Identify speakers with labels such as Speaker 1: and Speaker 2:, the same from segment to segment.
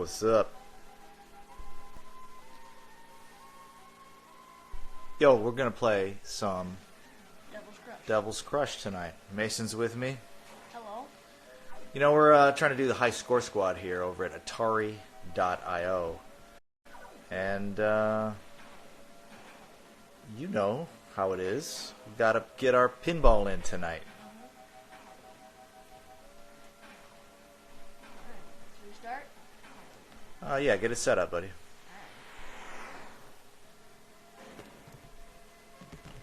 Speaker 1: What's up? Yo, we're gonna play some Devil's Crush tonight. Mason's with me.
Speaker 2: Hello.
Speaker 1: You know, we're trying to do the high score squad here over at Atari.io. And, you know how it is. We've got to get our pinball in tonight.
Speaker 2: Should we start?
Speaker 1: Yeah, get it set up, buddy.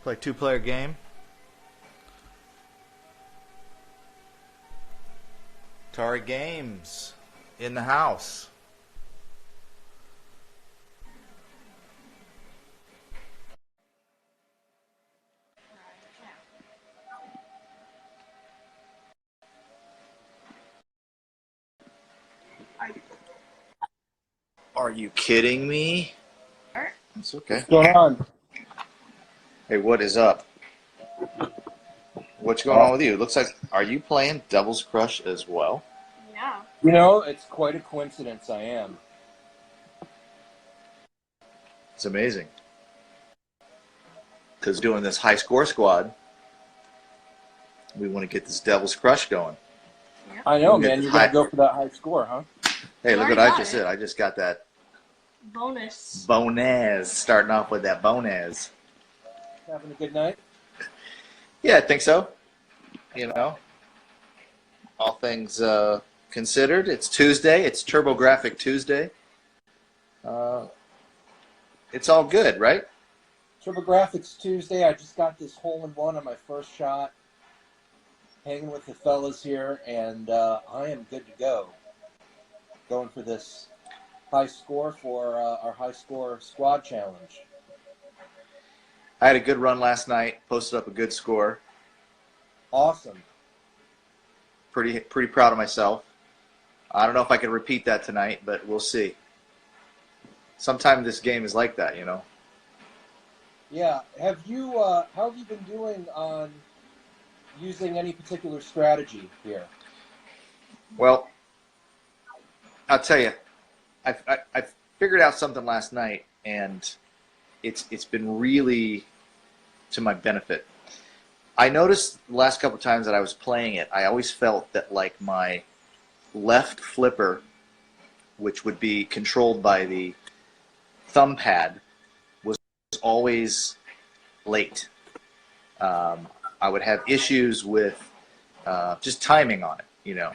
Speaker 1: Play two-player game. Atari Games in the house. Are you kidding me? That's okay.
Speaker 3: What's going on?
Speaker 1: Hey, what is up? What's going on with you? Looks like, are you playing Devil's Crush as well?
Speaker 2: Yeah.
Speaker 3: You know, it's quite a coincidence I am.
Speaker 1: It's amazing. Because doing this high score squad, we want to get this Devil's Crush going.
Speaker 2: Yeah.
Speaker 3: I know,
Speaker 1: We'll get
Speaker 3: man.
Speaker 1: the
Speaker 3: You're going
Speaker 1: high-
Speaker 3: to go for that high score, huh?
Speaker 1: Hey, look
Speaker 2: You
Speaker 1: what I
Speaker 2: already
Speaker 1: just
Speaker 2: got it.
Speaker 1: did. I just got that
Speaker 2: Bonus.
Speaker 1: bonaz, starting off with that bonaz.
Speaker 3: Having a good night?
Speaker 1: Yeah, I think so. You know, all things considered, it's Tuesday. It's TurboGrafx Tuesday. It's all good, right?
Speaker 3: TurboGrafx Tuesday. I just got this hole-in-one on my first shot. Hanging with the fellas here, and I am good to go. Going for this high score for our high score squad challenge.
Speaker 1: I had a good run last night. Posted up a good score.
Speaker 3: Awesome.
Speaker 1: Pretty proud of myself. I don't know if I can repeat that tonight, but we'll see. Sometime this game is like that, you know.
Speaker 3: Yeah. Have you? How have you been doing on using any particular strategy here?
Speaker 1: Well, I'll tell you, I figured out something last night, and it's been really to my benefit. I noticed the last couple times that I was playing it, I always felt that like my left flipper, which would be controlled by the thumb pad, was always late. I would have issues with just timing on it, you know.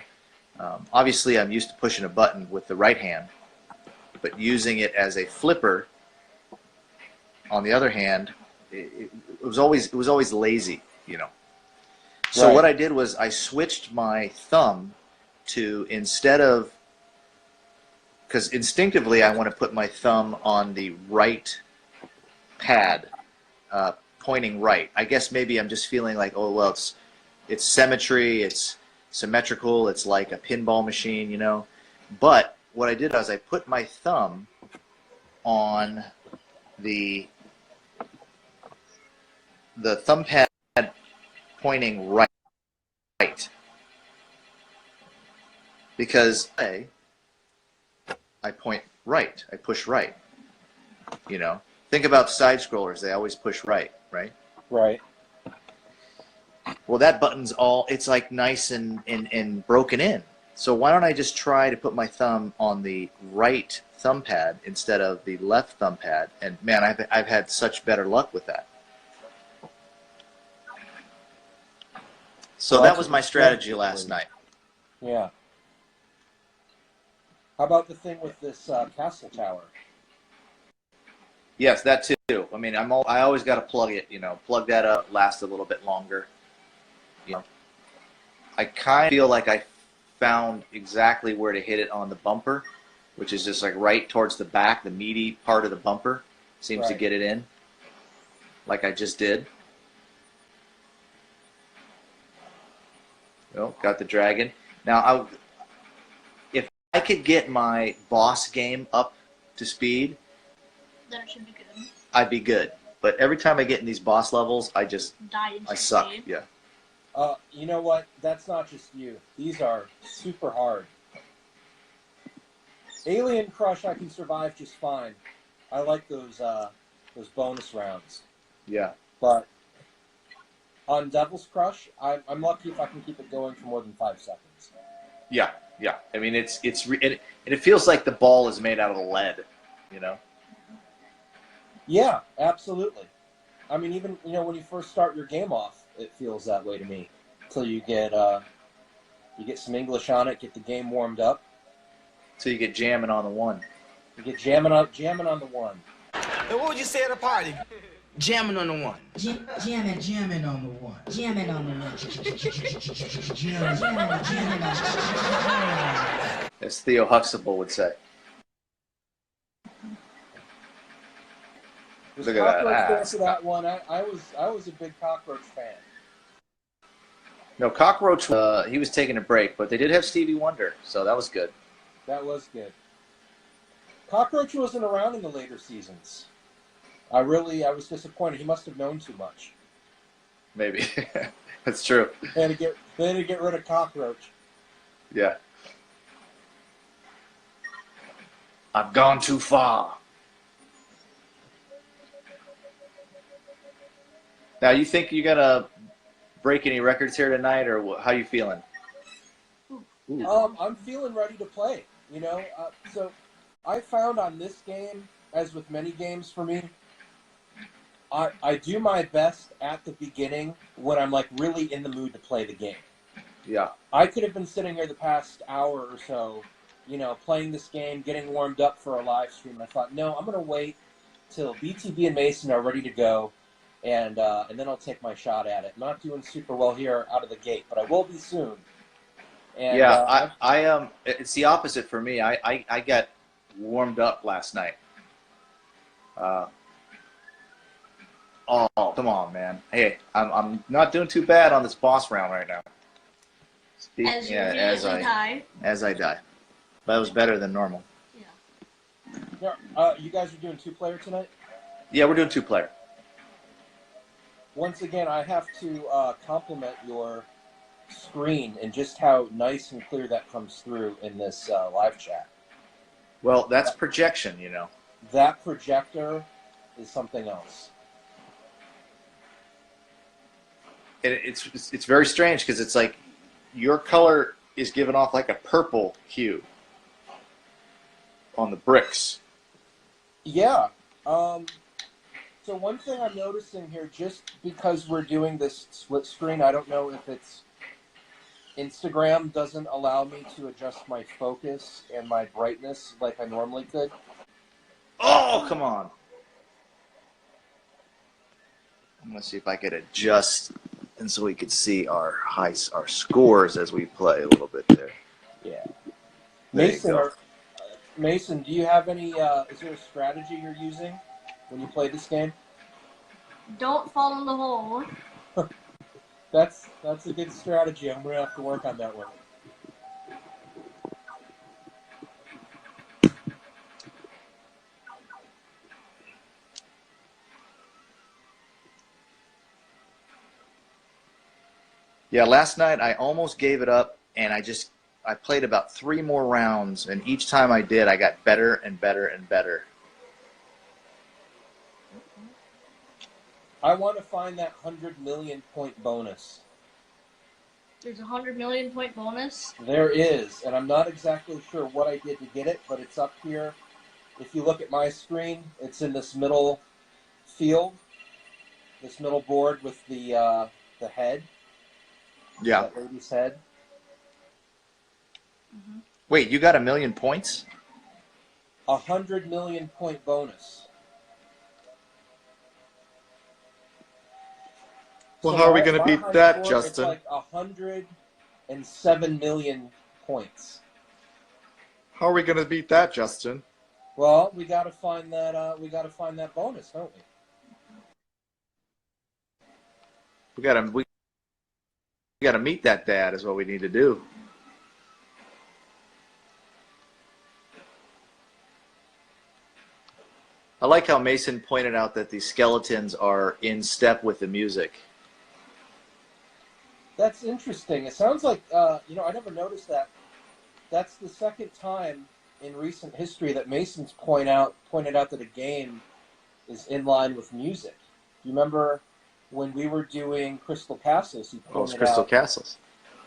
Speaker 1: Obviously, I'm used to pushing a button with the right hand, but using it as a flipper, on the other hand, it was always lazy, you know. So
Speaker 3: Right.
Speaker 1: what I did was I switched my thumb to, instead of, because instinctively I want to put my thumb on the right pad, pointing right. I guess maybe I'm just feeling like, oh well, it's symmetry, it's symmetrical, it's like a pinball machine, you know. But what I did was I put my thumb on the thumb pad pointing right, because I point right, I push right, you know. Think about side scrollers, they always push right, right?
Speaker 3: Right.
Speaker 1: Well, that button's it's like nice and broken in. So why don't I just try to put my thumb on the right thumb pad instead of the left thumb pad? And man, I've had such better luck with that. So
Speaker 3: Well,
Speaker 1: that
Speaker 3: that's
Speaker 1: was
Speaker 3: a
Speaker 1: my
Speaker 3: good
Speaker 1: strategy
Speaker 3: strategy
Speaker 1: last
Speaker 3: for you.
Speaker 1: night.
Speaker 3: Yeah. How about the thing with this castle tower?
Speaker 1: Yes, that too. I mean, I always got to plug it, you know, plug that up, last a little bit longer. You know, I kind of feel like I found exactly where to hit it on the bumper, which is just like right towards the back, the meaty part of the bumper seems to
Speaker 3: Right.
Speaker 1: get it in, like I just did. Oh, got the dragon. Now, if I could get my boss game up to speed,
Speaker 2: Then it should be good.
Speaker 1: I'd be good. But every time I get in these boss levels, I
Speaker 2: Die
Speaker 1: suck.
Speaker 2: instantly.
Speaker 1: Yeah.
Speaker 3: You know what? That's not just you. These are super hard. Alien Crush I can survive just fine. I like those bonus rounds.
Speaker 1: Yeah.
Speaker 3: But on Devil's Crush, I'm lucky if I can keep it going for more than 5 seconds.
Speaker 1: Yeah. Yeah. I mean, and it feels like the ball is made out of lead, you know?
Speaker 3: Yeah, absolutely. I mean, even when you first start your game off, it feels that way to me. Until you get some English on it, get the game warmed up.
Speaker 1: So you get jamming on the one.
Speaker 3: You get jamming on the one.
Speaker 4: And what would you say at a party? Jamming on the one.
Speaker 5: Jamming on the one. Jamming on the one. Jamming on the one.
Speaker 1: As Theo Huxtable would say.
Speaker 3: Was
Speaker 1: Look at that.
Speaker 3: Cockroach there for that one? I was a big Cockroach fan.
Speaker 1: No, Cockroach, he was taking a break, but they did have Stevie Wonder, so that was good.
Speaker 3: That was good. Cockroach wasn't around in the later seasons. I was disappointed. He must have known too much.
Speaker 1: Maybe. That's true.
Speaker 3: They had to get rid of Cockroach.
Speaker 1: Yeah. I've gone too far. Now, you think you gotta break any records here tonight, or how you feeling? Ooh.
Speaker 3: I'm feeling ready to play. So I found on this game, as with many games for me, I do my best at the beginning when I'm like really in the mood to play the game.
Speaker 1: Yeah.
Speaker 3: I could have been sitting here the past hour or so, playing this game, getting warmed up for a live stream. And I thought, no, I'm going to wait till BTB and Mason are ready to go, and then I'll take my shot at it. I'm not doing super well here out of the gate, but I will be soon. And,
Speaker 1: yeah, I it's the opposite for me. I got warmed up last night. Oh, come on, man. Hey, I'm not doing too bad on this boss round right now.
Speaker 2: As
Speaker 1: I die. That was better than normal.
Speaker 3: you guys are doing 2-player tonight?
Speaker 1: Yeah, we're doing 2-player.
Speaker 3: Once again, I have to compliment your screen and just how nice and clear that comes through in this live chat.
Speaker 1: Well, that's projection,
Speaker 3: That projector is something else.
Speaker 1: And it's very strange because it's like your color is given off like a purple hue on the bricks.
Speaker 3: Yeah. So one thing I'm noticing here, just because we're doing this split screen, I don't know if it's Instagram doesn't allow me to adjust my focus and my brightness like I normally could.
Speaker 1: Oh, come on. I'm going to see if I could adjust and so we could see our scores as we play a little bit there.
Speaker 3: Yeah.
Speaker 1: There
Speaker 3: Mason, do you have any, is there a strategy you're using when you play this game?
Speaker 2: Don't fall in the hole.
Speaker 3: That's a good strategy. I'm going to have to work on that one.
Speaker 1: Yeah, last night I almost gave it up, and I played about 3 more rounds, and each time I did, I got better and better and better.
Speaker 3: I want to find that 100 million point bonus.
Speaker 2: There's a 100 million point bonus.
Speaker 3: There is, and I'm not exactly sure what I did to get it, but it's up here. If you look at my screen, it's in this middle field, this middle board with the head.
Speaker 1: Yeah.
Speaker 3: That lady's head.
Speaker 2: Mm-hmm.
Speaker 1: Wait, you got 1 million points?
Speaker 3: 100 million point bonus.
Speaker 1: Well,
Speaker 3: So
Speaker 1: how are we going to
Speaker 3: my
Speaker 1: beat
Speaker 3: high
Speaker 1: that,
Speaker 3: score,
Speaker 1: Justin?
Speaker 3: It's like 107 million points.
Speaker 1: How are we going to beat that, Justin?
Speaker 3: Well, we got to find that. We got to find that bonus, don't we?
Speaker 1: We got to meet that dad is what we need to do. I like how Mason pointed out that the skeletons are in step with the music.
Speaker 3: That's interesting. It sounds like I never noticed that. That's the second time in recent history that Mason's pointed out that a game is in line with music. Do you remember when we were doing Crystal Castles? You
Speaker 1: Oh, it's
Speaker 3: pointed
Speaker 1: Crystal
Speaker 3: out.
Speaker 1: Castles.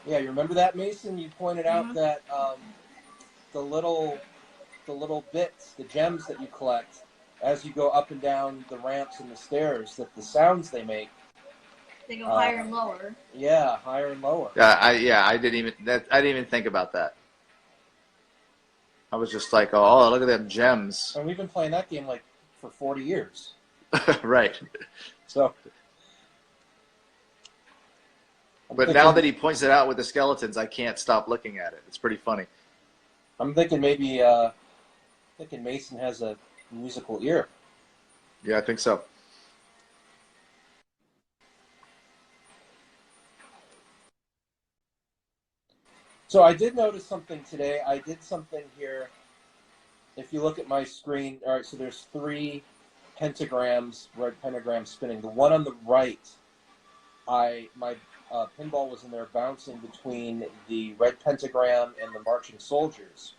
Speaker 3: Yeah, you remember that, Mason? You pointed out that the little bits, the gems that you collect as you go up and down the ramps and the stairs, that the sounds they make.
Speaker 2: They go higher and lower.
Speaker 3: Yeah, higher and lower.
Speaker 1: I didn't even think about that. I was just like, oh, look at them gems.
Speaker 3: And we've been playing that game like for 40 years.
Speaker 1: Right.
Speaker 3: So.
Speaker 1: But now that he points it out with the skeletons, I can't stop looking at it. It's pretty funny.
Speaker 3: I'm thinking maybe Mason has a musical ear.
Speaker 1: Yeah, I think so.
Speaker 3: So I did notice something today. I did something here. If you look at my screen, all right, so there's 3 pentagrams, red pentagrams spinning. The one on the right, my pinball was in there bouncing between the red pentagram and the marching soldiers.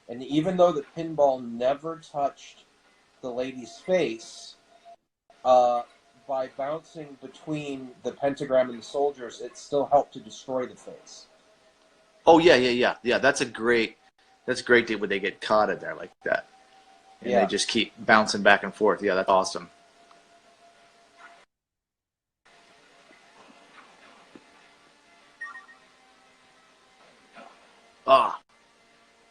Speaker 3: And even though the pinball never touched the lady's face, by bouncing between the pentagram and the soldiers, it still helped to destroy the face.
Speaker 1: Oh yeah. That's a great deal when they get caught in there like that, and they just keep bouncing back and forth. Yeah, that's awesome.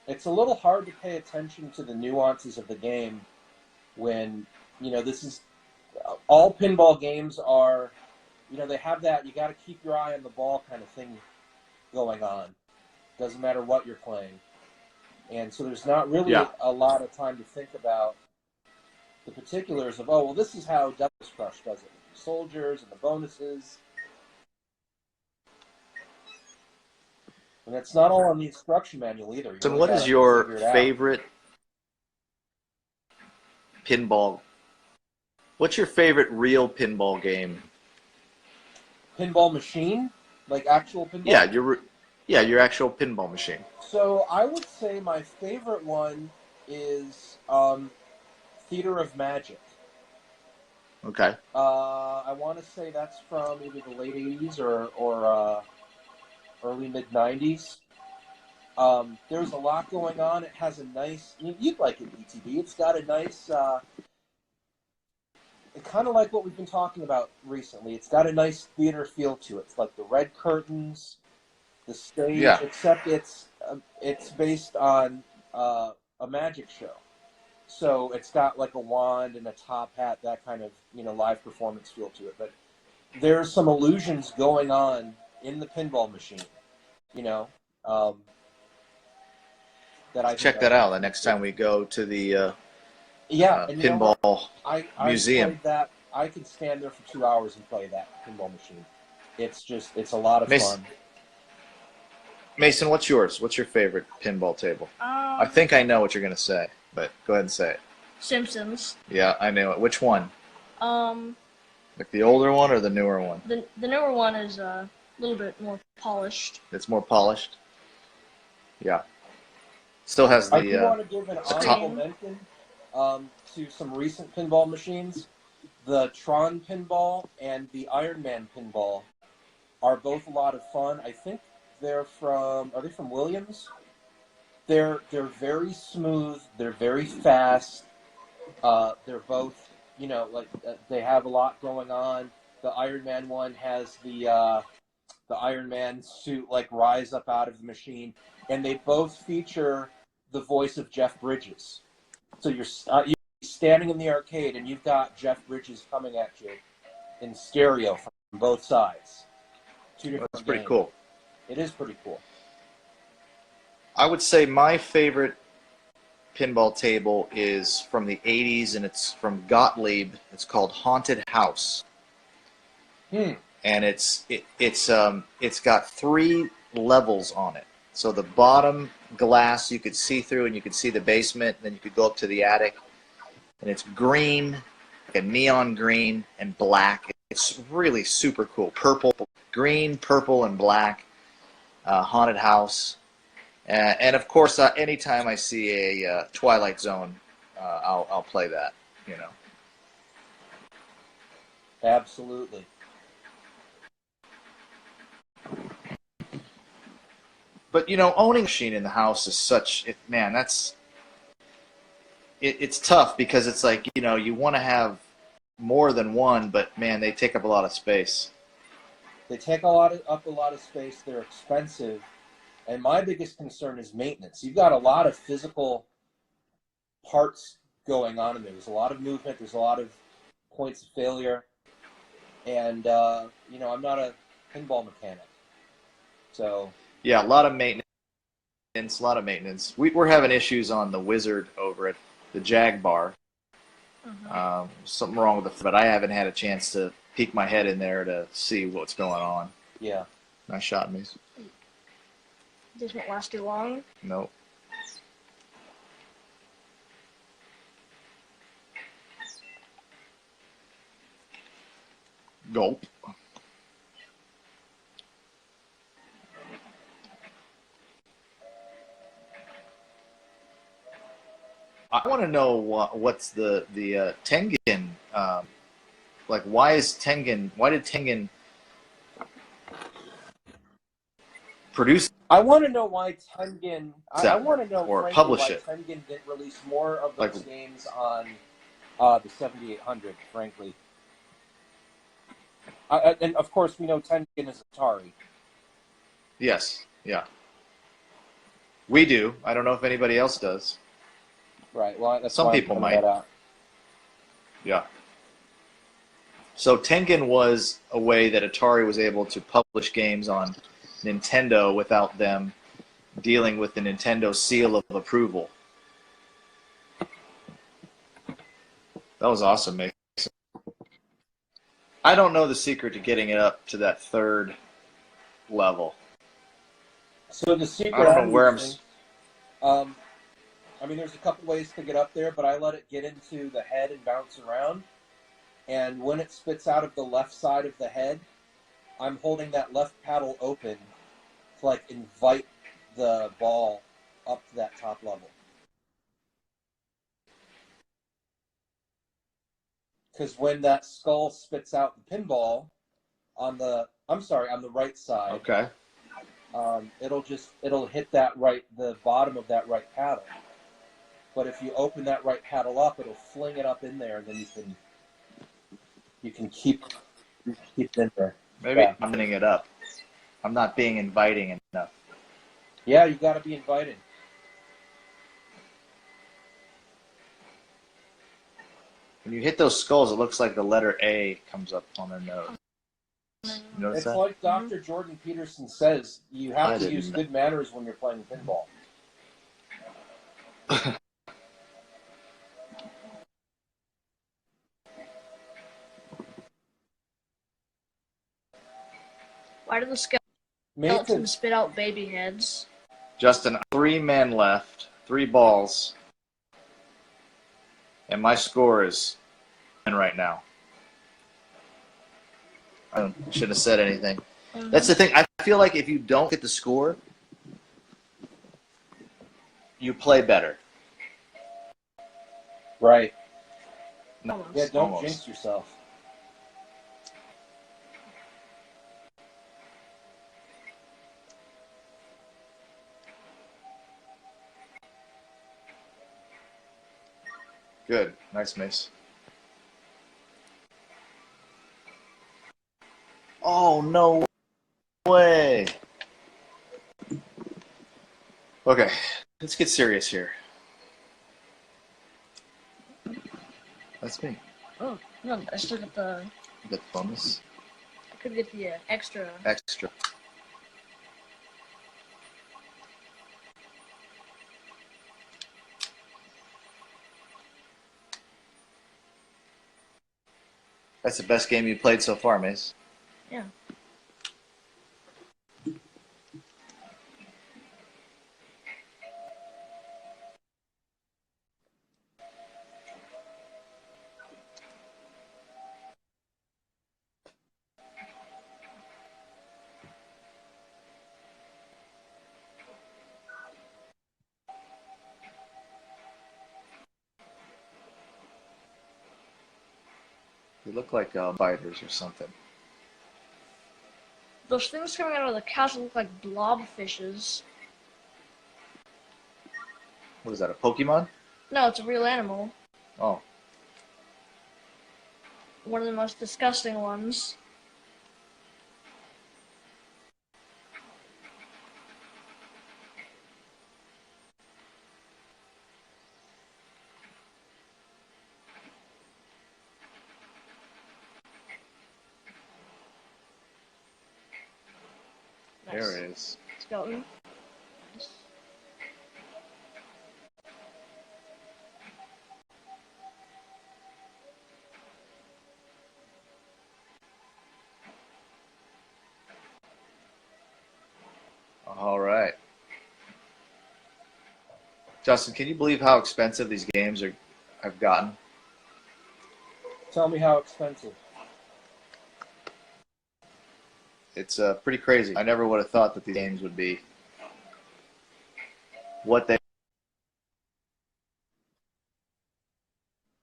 Speaker 3: It's a little hard to pay attention to the nuances of the game when, this is, all pinball games are, they have that, you got to keep your eye on the ball kind of thing going on. Doesn't matter what you're playing. And so there's not really a lot of time to think about the particulars of, this is how Devil's Crush does it. The soldiers and the bonuses. And it's not all on the instruction manual either.
Speaker 1: So what is your favorite pinball? What's your favorite real pinball game?
Speaker 3: Pinball machine? Like actual pinball?
Speaker 1: Yeah, your actual pinball machine.
Speaker 3: So I would say my favorite one is Theater of Magic.
Speaker 1: Okay.
Speaker 3: I want to say that's from either the late 80s or early mid-90s. There's a lot going on. It has a nice... You'd like it, BTB. It's got a nice... kind of like what we've been talking about recently. It's got a nice theater feel to it. It's like the red curtains, the stage, except it's based on a magic show. So it's got like a wand and a top hat, that kind of live performance feel to it. But there's some illusions going on in the pinball machine, that I
Speaker 1: check that out the next time we go to the pinball museum.
Speaker 3: I played that. I could stand there for 2 hours and play that pinball machine. It's a lot of fun.
Speaker 1: Mason, what's yours? What's your favorite pinball table? I think I know what you're going to say, but go ahead and say it.
Speaker 2: Simpsons.
Speaker 1: Yeah, I knew it. Which one?
Speaker 2: The
Speaker 1: Like the older one or the newer one?
Speaker 2: newer one is a little bit more polished.
Speaker 1: It's more polished? Yeah. Still has the...
Speaker 3: I do want to give an honorable mention to some recent pinball machines. The Tron pinball and the Iron Man pinball are both a lot of fun. I think are they from Williams? They're very smooth. They're very fast. They're both, they have a lot going on. The Iron Man one has the Iron Man suit rise up out of the machine, and they both feature the voice of Jeff Bridges. So you're standing in the arcade, and you've got Jeff Bridges coming at you in stereo from both sides. Two different
Speaker 1: That's pretty
Speaker 3: games.
Speaker 1: cool.
Speaker 3: It is pretty cool.
Speaker 1: I would say my favorite pinball table is from the 80s, and it's from Gottlieb. It's called Haunted House. And it's got 3 levels on it. So the bottom glass you could see through, and you could see the basement, and then you could go up to the attic. And it's green, like a neon green, and black. It's really super cool. Green, purple, and black. Haunted House. And of course, anytime I see a Twilight Zone, I'll play that. You know.
Speaker 3: Absolutely.
Speaker 1: But you know, owning a machine in the house is man. It's tough because it's like, you know, you want to have more than one, but man, they take up a lot of space.
Speaker 3: They take up a lot of space. They're expensive, and my biggest concern is maintenance. You've got a lot of physical parts going on in there. There's a lot of movement. There's a lot of points of failure, and you know, I'm not a pinball mechanic, so
Speaker 1: Yeah, a lot of maintenance. A lot of maintenance. We're having issues on the Wizard over at the Jag Bar. Something wrong with but I haven't had a chance to peek my head in there to see what's going on.
Speaker 3: yeah.
Speaker 1: Nice shot, Mace.
Speaker 2: This won't last too long.
Speaker 1: Nope. Gulp. I want to know what's the Tengen, like why did Tengen produce
Speaker 3: I want to know why Tengen. I
Speaker 1: that
Speaker 3: want to know,
Speaker 1: or
Speaker 3: frankly,
Speaker 1: publish
Speaker 3: why
Speaker 1: it?
Speaker 3: Tengen didn't release more of those
Speaker 1: Like-
Speaker 3: games on the 7800. Frankly, and of course we know Tengen is Atari.
Speaker 1: Yes, yeah. We do. I don't know if anybody else does.
Speaker 3: Right. Well, that's
Speaker 1: Some
Speaker 3: why I'm
Speaker 1: people
Speaker 3: pointing
Speaker 1: might.
Speaker 3: that out.
Speaker 1: Yeah. So Tengen was a way that Atari was able to publish games on Nintendo without them dealing with the Nintendo seal of approval. That was awesome, Mason. I don't know the secret to getting it up to that third level.
Speaker 3: So the secret
Speaker 1: I don't know where I'm.
Speaker 3: using, I mean, there's a couple ways to get up there, but I let it get into the head and bounce around. And when it spits out of the left side of the head, I'm holding that left paddle open to like invite the ball up to that top level. Because when that skull spits out the pinball on the right side,
Speaker 1: Okay.
Speaker 3: it'll hit the bottom of that right paddle. But if you open that right paddle up, it'll fling it up in there, and then you can keep it in there.
Speaker 1: Maybe
Speaker 3: Yeah.
Speaker 1: I'm opening it up. I'm not being inviting enough.
Speaker 3: Yeah, you got to be inviting.
Speaker 1: When you hit those skulls, it looks like the letter A comes up on their nose. You notice
Speaker 3: It's
Speaker 1: that?
Speaker 3: like Dr. Jordan Peterson says, you have
Speaker 1: I
Speaker 3: to
Speaker 1: didn't
Speaker 3: use
Speaker 1: know.
Speaker 3: good manners when you're playing pinball.
Speaker 2: Why do the
Speaker 3: Make
Speaker 2: skeletons spit out baby heads?
Speaker 1: Justin, 3 men left, 3 balls, and my score is 10 right now. I shouldn't have said anything. That's the thing. I feel like if you don't get the score, you play better.
Speaker 3: right.
Speaker 2: Almost.
Speaker 3: Yeah, don't
Speaker 1: Almost.
Speaker 3: jinx yourself.
Speaker 1: Good. Nice, Mace. Oh, no way. Okay, let's get serious here. That's me.
Speaker 2: Oh, no, I still got the.
Speaker 1: You got the bonus.
Speaker 2: I could get the extra.
Speaker 1: Extra. That's the best game you played so far, Mace.
Speaker 2: Yeah.
Speaker 1: They look like fighters or something.
Speaker 2: Those things coming out of the castle look like blobfishes.
Speaker 1: What is that, a Pokemon?
Speaker 2: No, it's a real animal.
Speaker 1: Oh.
Speaker 2: One of the most disgusting ones. Nice.
Speaker 1: There it is.
Speaker 2: Skeleton. Nice.
Speaker 1: All right. Justin, can you believe how expensive these games have gotten?
Speaker 3: Tell me how expensive.
Speaker 1: It's pretty crazy. I never would have thought that these games would be what they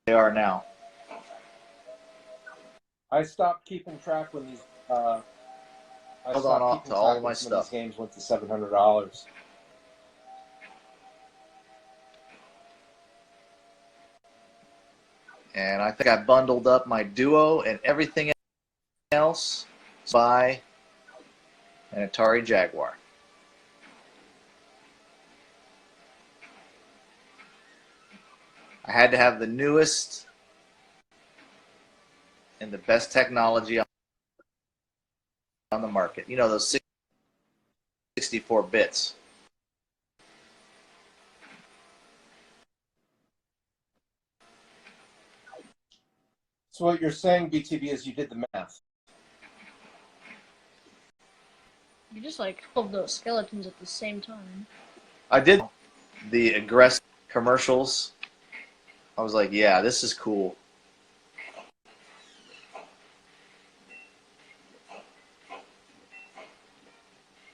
Speaker 1: are now.
Speaker 3: I stopped keeping track when these. I
Speaker 1: Hold
Speaker 3: stopped
Speaker 1: on
Speaker 3: keeping
Speaker 1: to all
Speaker 3: track
Speaker 1: my
Speaker 3: when some of
Speaker 1: stuff.
Speaker 3: these games went to $700.
Speaker 1: And I think I bundled up my Duo and everything else to buy an Atari Jaguar. I had to have the newest and the best technology on the market. You know, those 64 bits.
Speaker 3: So what you're saying, BTB, is you did the math.
Speaker 2: You just like killed those skeletons at the same time.
Speaker 1: I did the aggressive commercials. I was like, yeah, this is cool.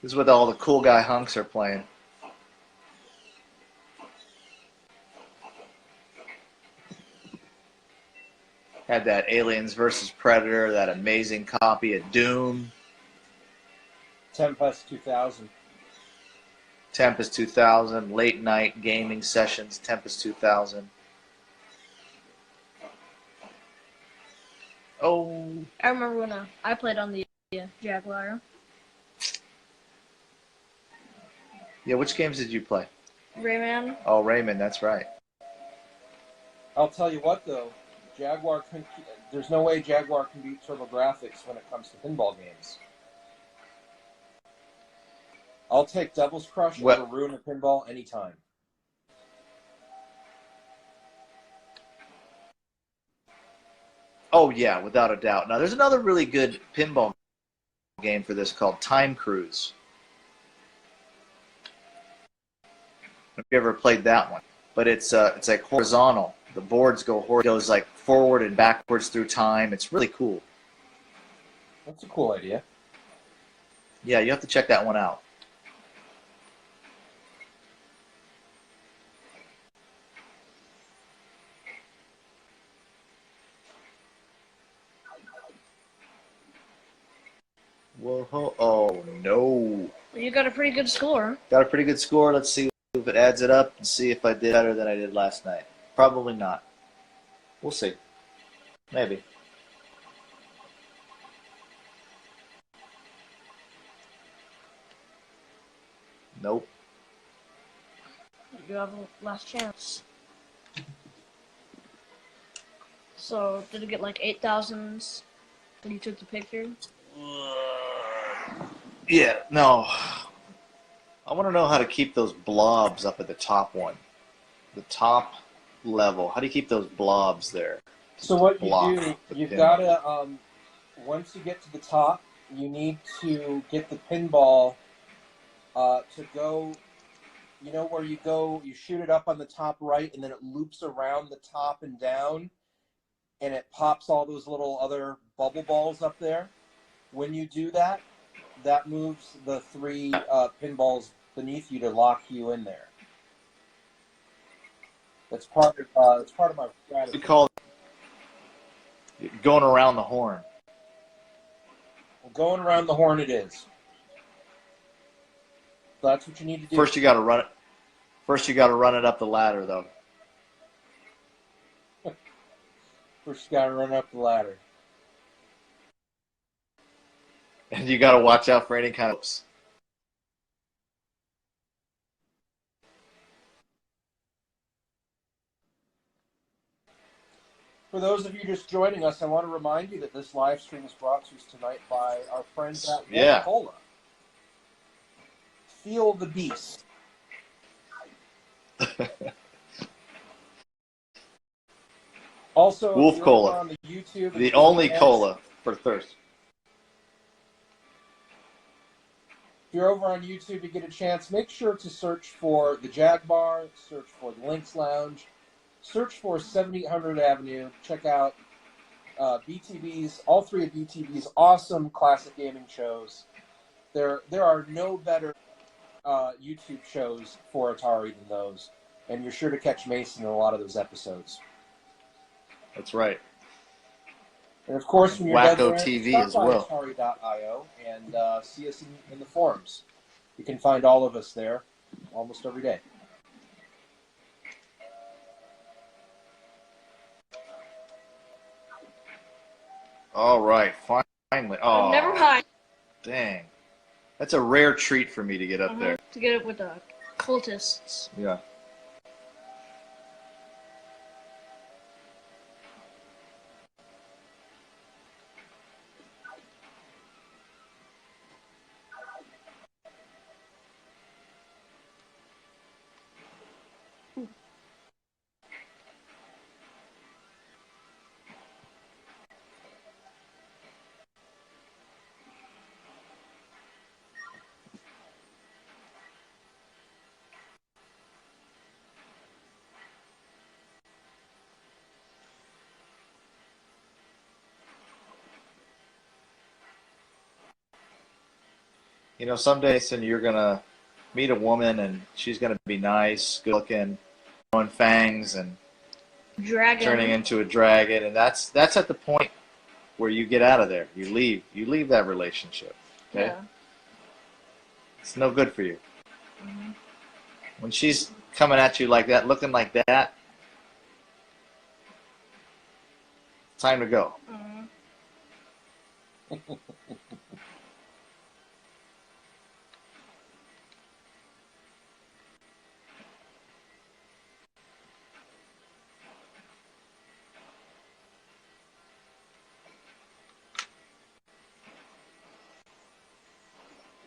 Speaker 1: This is what all the cool guy hunks are playing. Had that Aliens versus Predator, that amazing copy of Doom.
Speaker 3: Tempest 2000.
Speaker 1: Tempest 2000, late night gaming sessions, Tempest 2000. Oh,
Speaker 2: I remember when I played on the Jaguar.
Speaker 1: yeah, which games did you play?
Speaker 2: Rayman.
Speaker 1: Oh, Rayman, that's right.
Speaker 3: I'll tell you what, though. There's no way Jaguar can beat TurboGrafx when it comes to pinball games. I'll take Devil's Crush over Ruin of Pinball anytime.
Speaker 1: Oh, yeah, without a doubt. Now, there's another really good pinball game for this called Time Cruise. Have you ever played that one? But it's like horizontal. The boards goes like forward and backwards through time. It's really cool.
Speaker 3: That's a cool idea.
Speaker 1: Yeah, you have to check that one out. Whoa! Oh no!
Speaker 2: You got a pretty good score.
Speaker 1: Got a pretty good score. Let's see if it adds it up and see if I did better than I did last night. Probably not. We'll see. Maybe. Nope.
Speaker 2: You have a last chance. So, did it get like 8,000s when you took the picture?
Speaker 1: Yeah, no. I want to know how to keep those blobs up at the top one. The top level. How do you keep those blobs there?
Speaker 3: So what you
Speaker 1: Block
Speaker 3: do,
Speaker 1: the
Speaker 3: you've
Speaker 1: pin.
Speaker 3: got to, once you get to the top, you need to get the pinball to go, you know where you go, you shoot it up on the top right, and then it loops around the top and down, and it pops all those little other bubble balls up there. When you do that, that moves the three pinballs beneath you to lock you in there. That's part of my strategy.
Speaker 1: Going around the horn.
Speaker 3: Well, going around the horn it is. That's what you need to do.
Speaker 1: First, you got to run it. First, you got to run it up the ladder, though.
Speaker 3: First, you got to run up the ladder.
Speaker 1: And you got to watch out for any kind of.
Speaker 3: For those of you just joining us, I want to remind you that this live stream is brought to us tonight by our friends at
Speaker 1: Yeah.
Speaker 3: Cola. Feel the beast. Also,
Speaker 1: Wolf
Speaker 3: if you're
Speaker 1: Cola.
Speaker 3: over on the YouTube,
Speaker 1: The only cola for thirst.
Speaker 3: If you're over on YouTube, you get a chance, make sure to search for the Jag Bar, search for the Lynx Lounge, search for 7800 Avenue. Check out BTB's, all three of BTB's awesome classic gaming shows. There are no better YouTube shows for Atari than those, and you're sure to catch Mason in a lot of those episodes.
Speaker 1: That's right.
Speaker 3: And of course, when you're
Speaker 1: Wacko
Speaker 3: done there,
Speaker 1: TV
Speaker 3: stop
Speaker 1: as
Speaker 3: by
Speaker 1: well.
Speaker 3: Atari.io and see us in the forums. You can find all of us there almost every day.
Speaker 1: All right, finally. Oh,
Speaker 2: Never mind.
Speaker 1: dang. That's a rare treat for me to get up there.
Speaker 2: To get it with the cultists.
Speaker 1: Yeah. You know, someday, son, you're going to meet a woman and she's going to be nice, good looking, growing fangs and
Speaker 2: Dragon.
Speaker 1: turning into a dragon. And that's at the point where you get out of there. You leave. You leave that relationship. Okay?
Speaker 2: Yeah.
Speaker 1: It's no good for you. When she's coming at you like that, looking like that, time to go.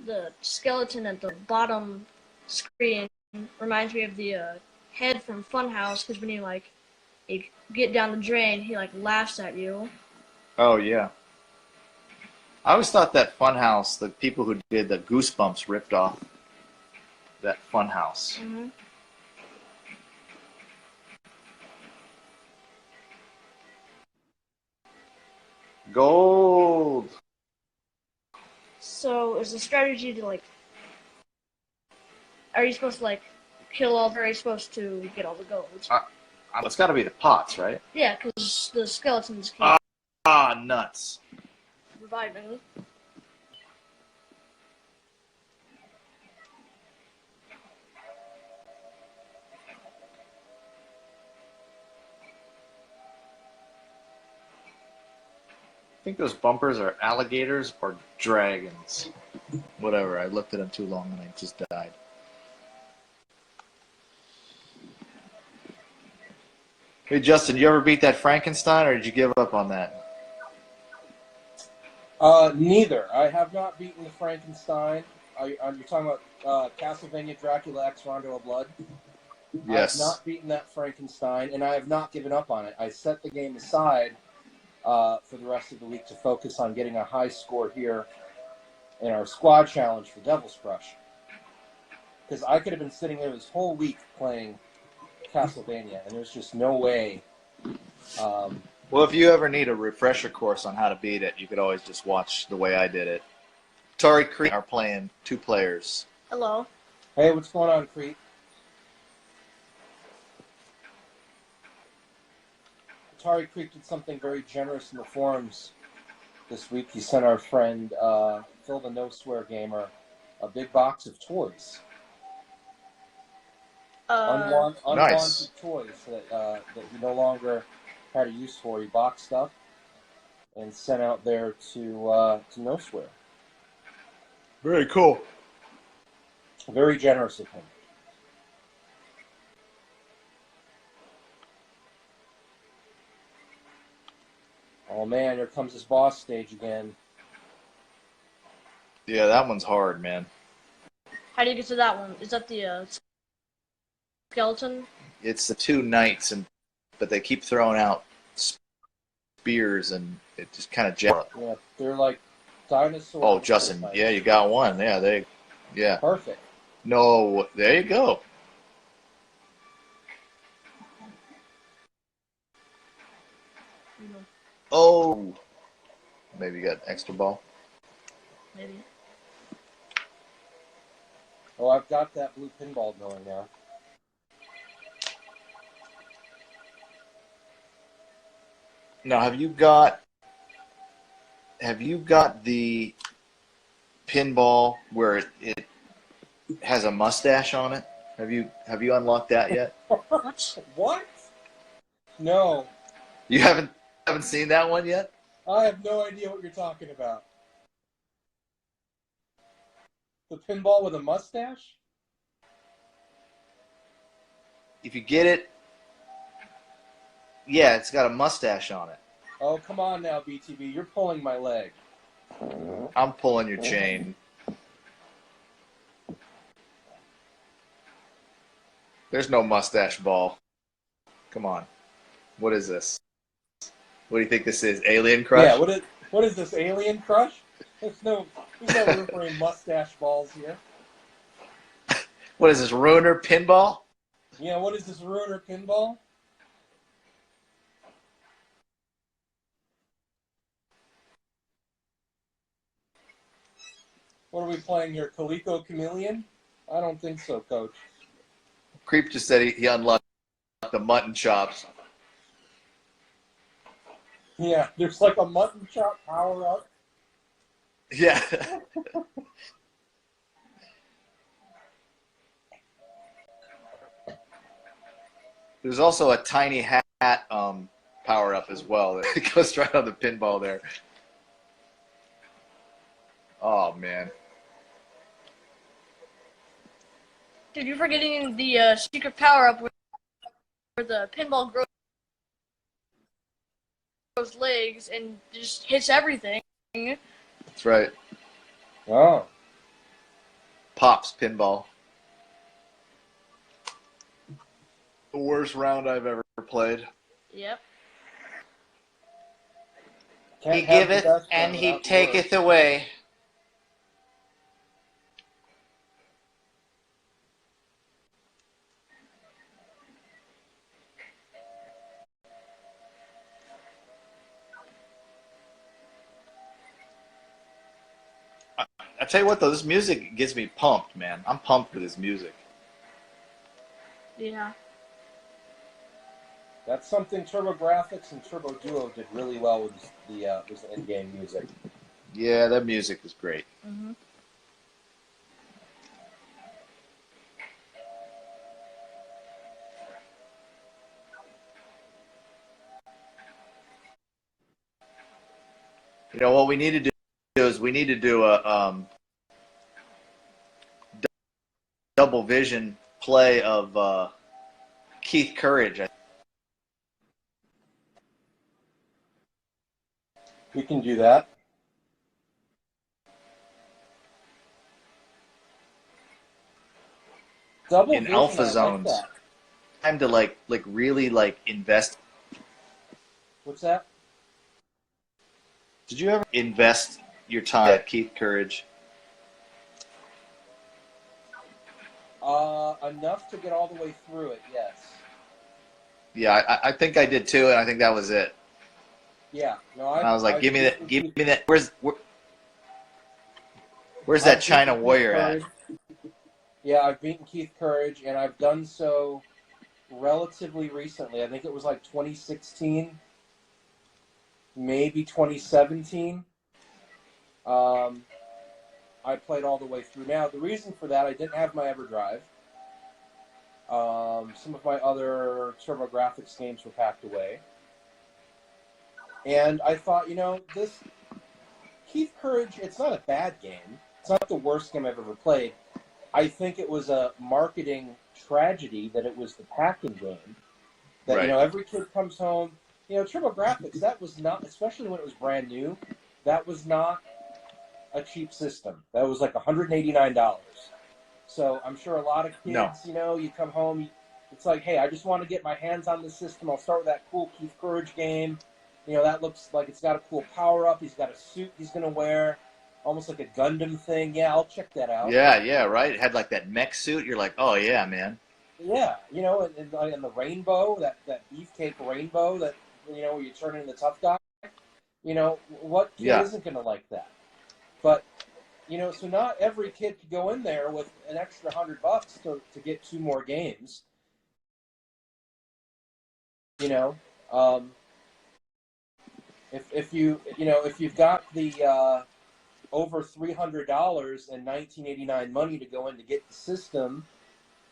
Speaker 2: The skeleton at the bottom screen reminds me of the head from Funhouse, because when you get down the drain, he laughs at you.
Speaker 1: Oh, yeah. I always thought that Funhouse, the people who did the Goosebumps ripped off that Funhouse. Gold!
Speaker 2: So is the strategy to are you supposed to kill all, or are you supposed to get all the gold?
Speaker 1: It's got to be the pots, right?
Speaker 2: Yeah, because the skeletons keep
Speaker 1: Nuts.
Speaker 2: reviving.
Speaker 1: I think those bumpers are alligators or dragons. Whatever, I looked at them too long and I just died. Hey, Justin, you ever beat that Frankenstein, or did you give up on that?
Speaker 3: Neither. I have not beaten the Frankenstein. You're talking about Castlevania Dracula X Rondo of Blood?
Speaker 1: Yes.
Speaker 3: I have not beaten that Frankenstein, and I have not given up on it. I set the game aside for the rest of the week to focus on getting a high score here in our squad challenge for Devil's Crush. Because I could have been sitting there this whole week playing Castlevania, and there's just no way.
Speaker 1: Well, if you ever need a refresher course on how to beat it, you could always just watch the way I did it. Atari Creek are playing 2 players.
Speaker 2: Hello.
Speaker 3: Hey, what's going on, Crete? Atari Creek did something very generous in the forums this week. He sent our friend Phil the No Swear Gamer a big box of toys. Unwanted
Speaker 1: Nice.
Speaker 3: toys that he no longer had a use for. He boxed up and sent out there to No Swear.
Speaker 1: Very cool.
Speaker 3: Very generous of him. Oh man, here comes this boss stage again.
Speaker 1: Yeah, that one's hard, man.
Speaker 2: How do you get to that one? Is that the skeleton?
Speaker 1: It's the two knights, but they keep throwing out spears, and it just kind of jabs.
Speaker 3: Yeah, they're like dinosaurs.
Speaker 1: Oh, Justin, yeah, you got one. Yeah.
Speaker 3: Perfect.
Speaker 1: No, there you go. Oh, maybe you got an extra ball.
Speaker 2: Maybe.
Speaker 3: Oh, I've got that blue pinball going now.
Speaker 1: Now, have you got the pinball where it has a mustache on it? Have you unlocked that yet?
Speaker 2: What?
Speaker 3: What? No,
Speaker 1: You haven't seen that one yet?
Speaker 3: I have no idea what you're talking about. The pinball with a mustache?
Speaker 1: If you get it, yeah, it's got a mustache on it.
Speaker 3: Oh, come on now, BTB. You're pulling my leg.
Speaker 1: I'm pulling your chain. There's no mustache ball. Come on. What is this? What do you think this is? Alien Crush?
Speaker 3: Yeah, what is this, Alien Crush? There's no room for any mustache balls here.
Speaker 1: What is this, Ruiner Pinball?
Speaker 3: Yeah, what is this, Ruiner Pinball? What are we playing here, Coleco Chameleon? I don't think so, Coach.
Speaker 1: Creep just said he unlocked the mutton chops.
Speaker 3: Yeah, there's like a mutton chop power-up.
Speaker 1: Yeah. There's also a tiny hat power up as well. It goes right on the pinball there. Oh man.
Speaker 2: Dude, you're forgetting the secret power up where the pinball grows legs and just hits everything.
Speaker 1: That's right.
Speaker 3: Oh.
Speaker 1: Pops pinball. The worst round I've ever played.
Speaker 2: Yep.
Speaker 3: Can't
Speaker 1: He
Speaker 3: have the
Speaker 1: giveth
Speaker 3: best
Speaker 1: and
Speaker 3: one
Speaker 1: he
Speaker 3: without the
Speaker 1: taketh
Speaker 3: worst.
Speaker 1: away. I tell you what, though, this music gets me pumped, man. I'm pumped with this music.
Speaker 2: Yeah.
Speaker 3: That's something TurboGrafx and Turbo Duo did really well with the in-game music.
Speaker 1: Yeah, that music was great.
Speaker 2: Mm-hmm.
Speaker 1: You know what we need to do is we need to do a double vision play of Keith Courage.
Speaker 3: We can do that. Double
Speaker 1: In
Speaker 3: vision,
Speaker 1: alpha
Speaker 3: I like
Speaker 1: zones.
Speaker 3: that.
Speaker 1: Time to like really invest.
Speaker 3: What's that?
Speaker 1: Did you ever invest your time at Keith Courage?
Speaker 3: Enough to get all the way through it, yes.
Speaker 1: Yeah, I think I did too, and I think that was it.
Speaker 3: Yeah. No,
Speaker 1: And I was like, give me that, give
Speaker 3: Keith-
Speaker 1: me that. Where's
Speaker 3: I've
Speaker 1: that China
Speaker 3: beaten
Speaker 1: warrior
Speaker 3: Keith
Speaker 1: at?
Speaker 3: Courage. Yeah, I've beaten Keith Courage, and I've done so relatively recently. I think it was like 2016 maybe 2017. I played all the way through. Now, the reason for that, I didn't have my EverDrive. Some of my other TurboGrafx games were packed away. And I thought, this Keith Courage, it's not a bad game. It's not the worst game I've ever played. I think it was a marketing tragedy that it was the packing game. That,
Speaker 1: Right.
Speaker 3: Every kid comes home. TurboGrafx, that was not, especially when it was brand new, that was not a cheap system. That was like $189. So I'm sure a lot of kids,
Speaker 1: No.
Speaker 3: you come home, it's like, hey, I just want to get my hands on this system. I'll start with that cool Keith Courage game. That looks like it's got a cool power-up. He's got a suit he's going to wear, almost like a Gundam thing. Yeah, I'll check that out.
Speaker 1: Yeah, right. It had like that mech suit. You're like, oh yeah, man.
Speaker 3: Yeah, and the rainbow, that beefcake rainbow that, where you turn into the tough guy. What kid isn't going to like that? But, so not every kid could go in there with an extra $100 to get 2 more games. If you've got the over $300 in 1989 money to go in to get the system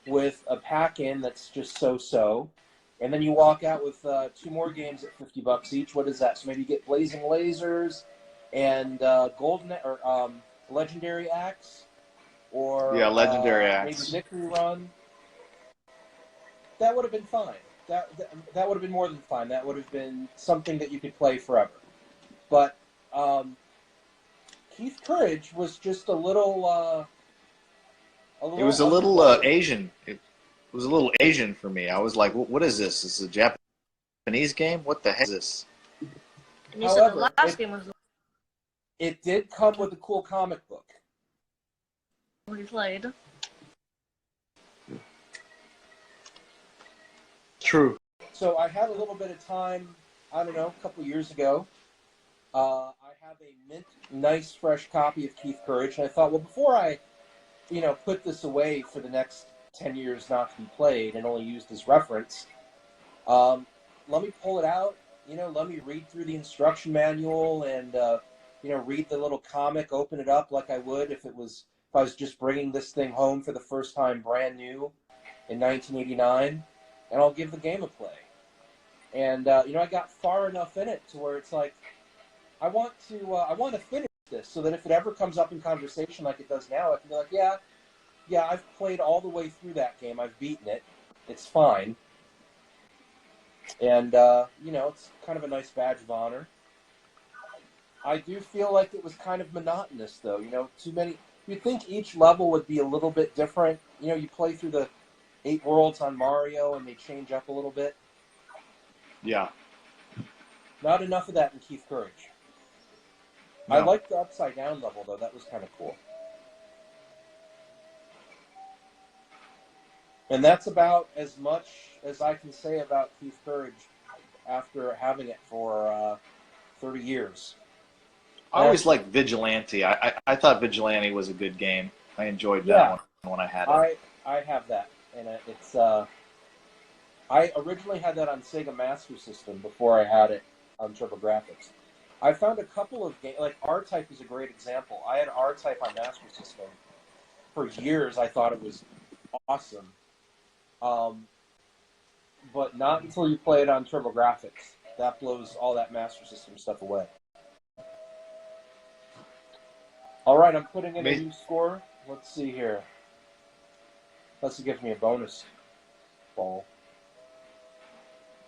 Speaker 3: with a pack-in that's just so, and then you walk out with 2 more games at $50 each. What is that? So maybe you get Blazing Lasers and Golden or Legendary Axe, or
Speaker 1: Legendary Axe.
Speaker 3: maybe Victory Run. That would have been fine. That would have been more than fine. That would have been something that you could play forever. But Keith Courage was just a little.
Speaker 1: It was a little Asian. It was a little Asian for me. I was like, what is this? Is this a Japanese game? What the heck is this?
Speaker 2: And you said the last game was the
Speaker 3: It did come with a cool comic book.
Speaker 2: one we played.
Speaker 1: True.
Speaker 3: So I had a little bit of time, I don't know, a couple years ago. I have a mint, nice, fresh copy of Keith Courage, and I thought, well, before I, put this away for the next 10 years not to be played and only used as reference, let me pull it out, let me read through the instruction manual and, read the little comic, open it up like I would if I was just bringing this thing home for the first time brand new in 1989, and I'll give the game a play. And, I got far enough in it to where it's like, I want to finish this so that if it ever comes up in conversation like it does now, I can be like, yeah, I've played all the way through that game. I've beaten it. It's fine. And, it's kind of a nice badge of honor. I do feel like it was kind of monotonous, though. Too many. You'd think each level would be a little bit different. You play through the 8 worlds on Mario and they change up a little bit.
Speaker 1: Yeah.
Speaker 3: Not enough of that in Keith Courage.
Speaker 1: No.
Speaker 3: I liked the Upside Down level, though. That was kind of cool. And that's about as much as I can say about Keith Courage after having it for 30 years.
Speaker 1: I always liked Vigilante. I thought Vigilante was a good game. I enjoyed that one when I had it.
Speaker 3: I have that, and it's I originally had that on Sega Master System before I had it on TurboGrafx. I found a couple of games, like R-Type is a great example. I had R-Type on Master System for years. I thought it was awesome, but not until you play it on TurboGrafx. That blows all that Master System stuff away. All right, I'm putting in a new score. Let's see here. Unless it gives me a bonus ball.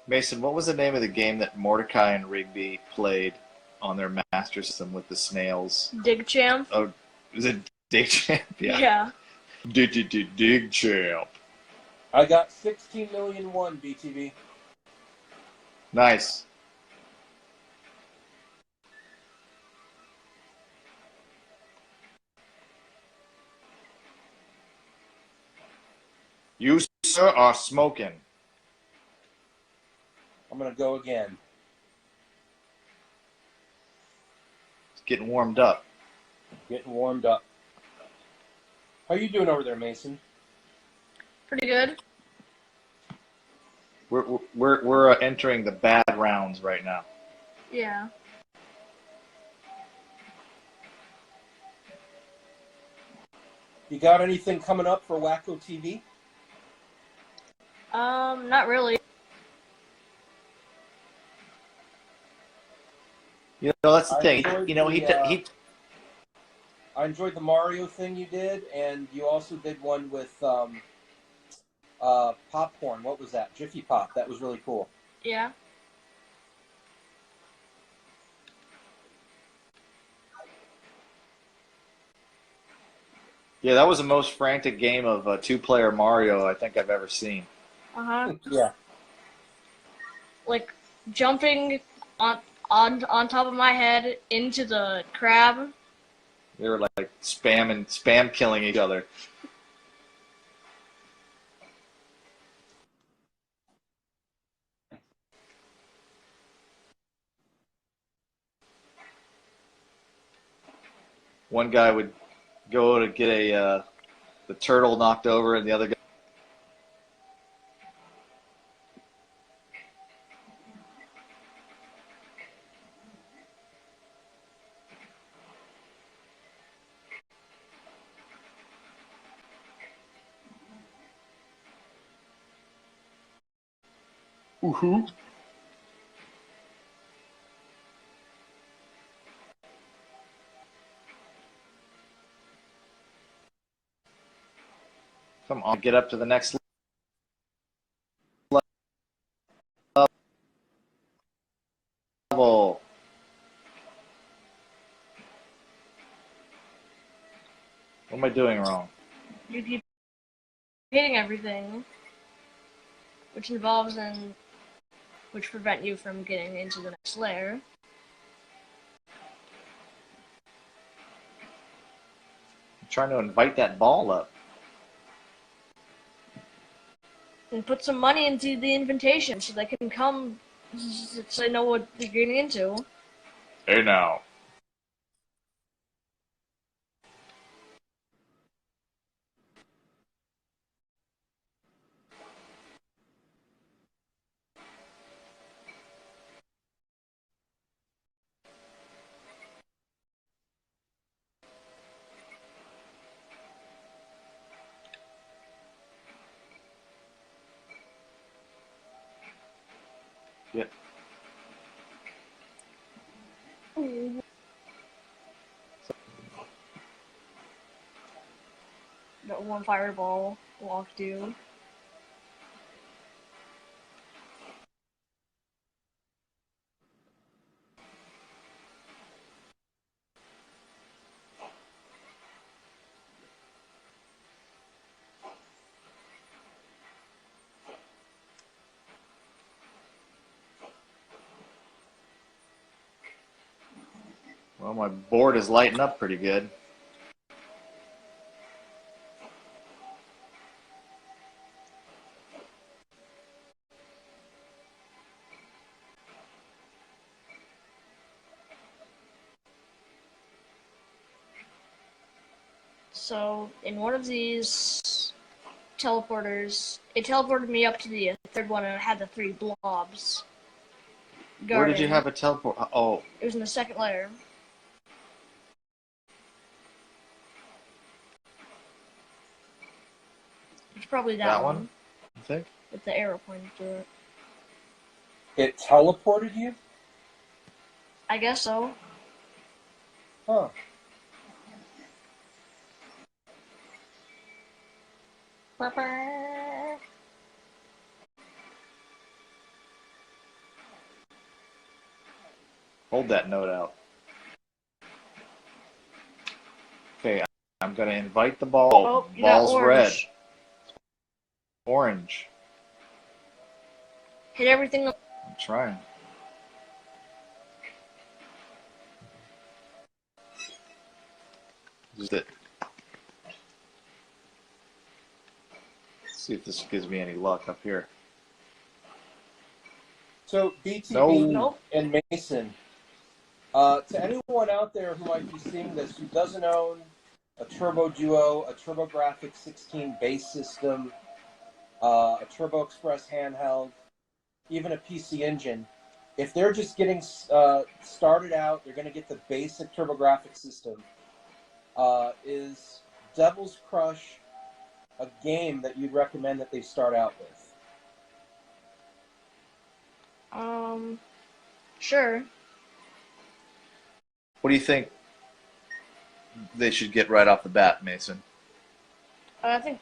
Speaker 1: Mason, what was the name of the game that Mordecai and Rigby played on their Master System with the snails?
Speaker 2: Dig Champ.
Speaker 1: Oh, was it Dig Champ?
Speaker 2: Yeah.
Speaker 1: Dig Champ.
Speaker 3: I got 16,000,001 BTB.
Speaker 1: Nice. You, sir, are smoking.
Speaker 3: I'm going to go again.
Speaker 1: It's getting warmed up.
Speaker 3: Getting warmed up. How you doing over there, Mason?
Speaker 2: Pretty good.
Speaker 1: We're entering the bad rounds right now.
Speaker 2: Yeah.
Speaker 3: You got anything coming up for Wacko TV?
Speaker 2: Not really.
Speaker 1: You know, that's the
Speaker 3: I
Speaker 1: thing.
Speaker 3: enjoyed
Speaker 1: You know,
Speaker 3: I enjoyed the Mario thing you did, and you also did one with popcorn. What was that? Jiffy Pop. That was really cool.
Speaker 2: Yeah.
Speaker 1: yeah, that was the most frantic game of two-player Mario I think I've ever seen.
Speaker 3: Yeah.
Speaker 2: Like jumping on top of my head into the crab.
Speaker 1: They were like spam killing each other. One guy would go to get the turtle knocked over, and the other guy. Woohoo! Come on, get up to the next level. What am I doing wrong?
Speaker 2: You keep hitting everything, which prevent you from getting into the next layer.
Speaker 1: I'm trying to invite that ball up.
Speaker 2: And put some money into the invitation so they can come, so they know what they're getting into.
Speaker 1: Hey now. Yeah.
Speaker 2: That one fireball walked you.
Speaker 1: Well, my board is lighting up pretty good.
Speaker 2: So, in one of these teleporters, it teleported me up to the third one and it had the three blobs guarding.
Speaker 1: Where did you have a teleport? Oh,
Speaker 2: It was in the second layer. It's probably that
Speaker 1: one? I think.
Speaker 2: with the arrow pointing to it.
Speaker 3: It teleported you?
Speaker 2: I guess so.
Speaker 3: Huh.
Speaker 1: Hold that note out. Okay, I'm going to invite the ball.
Speaker 2: Oh, you got
Speaker 1: Ball's
Speaker 2: orange.
Speaker 1: red. Orange.
Speaker 2: Hit everything.
Speaker 1: I'm trying. This is it. Let's see if this gives me any luck up here.
Speaker 3: So BTB
Speaker 1: No.
Speaker 3: and Mason, to anyone out there who might be seeing this who doesn't own a Turbo Duo, a TurboGrafx-16 base system, a Turbo Express handheld, even a PC Engine, if they're just getting started out, they're going to get the basic TurboGrafx system. Is Devil's Crush a game that you'd recommend that they start out with?
Speaker 2: Sure.
Speaker 1: What do you think they should get right off the bat, Mason?
Speaker 2: I think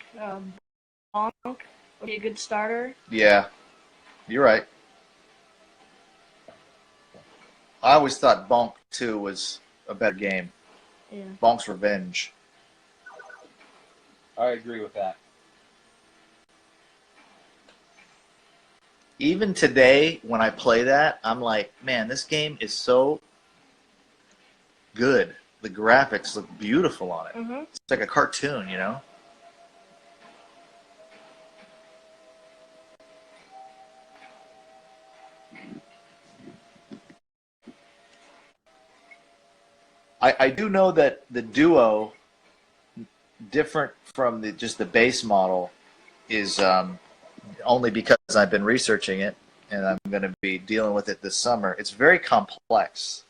Speaker 2: Bonk would be a good starter.
Speaker 1: Yeah, you're right. I always thought Bonk 2 was a better game.
Speaker 2: Yeah.
Speaker 1: Bonk's Revenge.
Speaker 3: I agree with that.
Speaker 1: Even today, when I play that, I'm like, man, this game is so good. The graphics look beautiful on it.
Speaker 2: Mm-hmm.
Speaker 1: It's like a cartoon, you know? I do know that the Duo, different from just the base model, is only because I've been researching it and I'm going to be dealing with it this summer. It's very complex.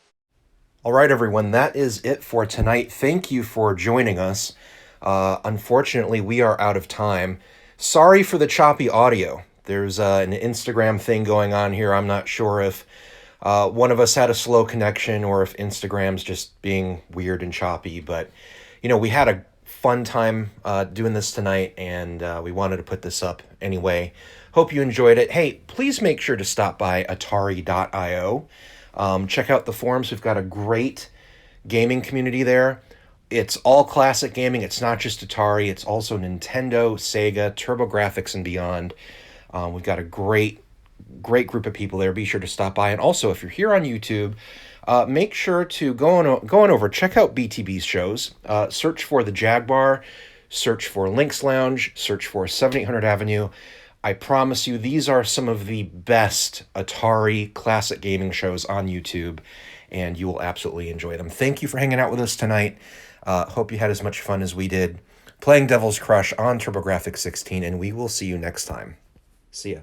Speaker 6: All right, everyone, that is it for tonight. Thank you for joining us. Unfortunately, we are out of time. Sorry for the choppy audio. There's an Instagram thing going on here. I'm not sure if one of us had a slow connection or if Instagram's just being weird and choppy. But, you know, we had a fun time doing this tonight, and we wanted to put this up anyway. Hope you enjoyed it. Hey, please make sure to stop by Atari.io. Check out the forums. We've got a great gaming community there. It's all classic gaming. It's not just Atari. It's also Nintendo, Sega, TurboGrafx, and beyond. We've got a great group of people there. Be sure to stop by. And also, if you're here on YouTube, make sure to go on over, check out BTB's shows. Search for The Jaguar, search for Link's Lounge, search for 7800 Avenue. I promise you, these are some of the best Atari classic gaming shows on YouTube, and you will absolutely enjoy them. Thank you for hanging out with us tonight. Hope you had as much fun as we did playing Devil's Crush on TurboGrafx-16, and we will see you next time. See ya.